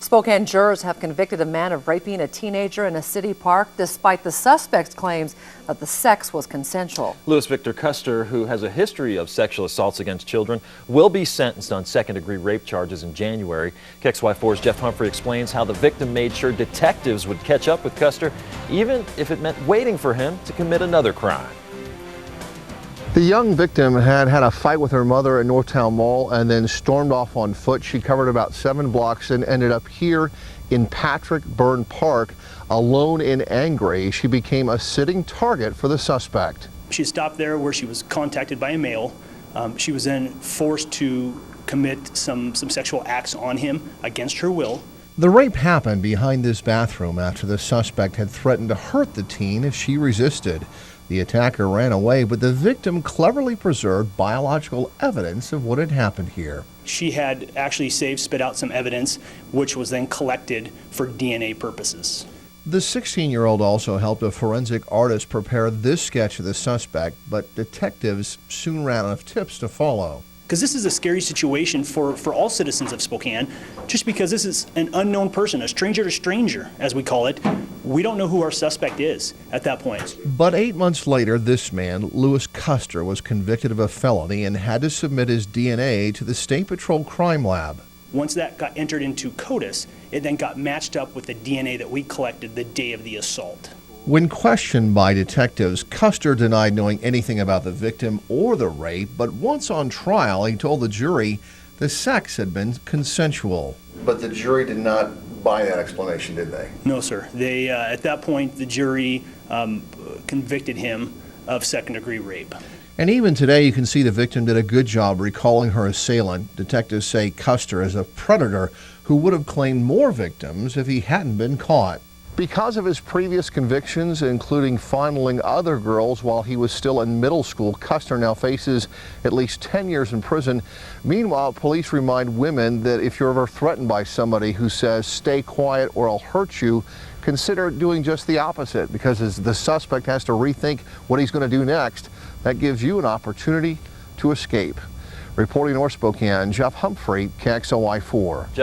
Spokane jurors have convicted a man of raping a teenager in a city park despite the suspect's claims that the sex was consensual. Louis Victor Custer, who has a history of sexual assaults against children, will be sentenced on second-degree rape charges in January. KXLY4's Jeff Humphrey explains how the victim made sure detectives would catch up with Custer, even if it meant waiting for him to commit another crime. The young victim had a fight with her mother at Northtown Mall and then stormed off on foot. She covered about 7 blocks and ended up here in Patrick Byrne Park, alone and angry. She became a sitting target for the suspect. She stopped there where she was contacted by a male. She was then forced to commit some sexual acts on him against her will. The rape happened behind this bathroom after the suspect had threatened to hurt the teen if she resisted. The attacker ran away, but the victim cleverly preserved biological evidence of what had happened here. She had actually spit out some evidence, which was then collected for DNA purposes. The 16-year-old also helped a forensic artist prepare this sketch of the suspect, but detectives soon ran out of tips to follow. Because this is a scary situation for all citizens of Spokane, just because this is an unknown person, a stranger to stranger, as we call it. We don't know who our suspect is at that point. But 8 months later, this man, Louis Custer, was convicted of a felony and had to submit his DNA to the State Patrol Crime Lab. Once that got entered into CODIS, it then got matched up with the DNA that we collected the day of the assault. When questioned by detectives, Custer denied knowing anything about the victim or the rape, but once on trial, he told the jury the sex had been consensual. But the jury did not buy that explanation, did they? No, sir. They, at that point, the jury convicted him of second-degree rape. And even today, you can see the victim did a good job recalling her assailant. Detectives say Custer is a predator who would have claimed more victims if he hadn't been caught. Because of his previous convictions, including fondling other girls while he was still in middle school, Custer now faces at least 10 years in prison. Meanwhile, police remind women that if you're ever threatened by somebody who says, "Stay quiet or I'll hurt you," consider doing just the opposite, because as the suspect has to rethink what he's going to do next, that gives you an opportunity to escape. Reporting North Spokane, Jeff Humphrey, KXLY4.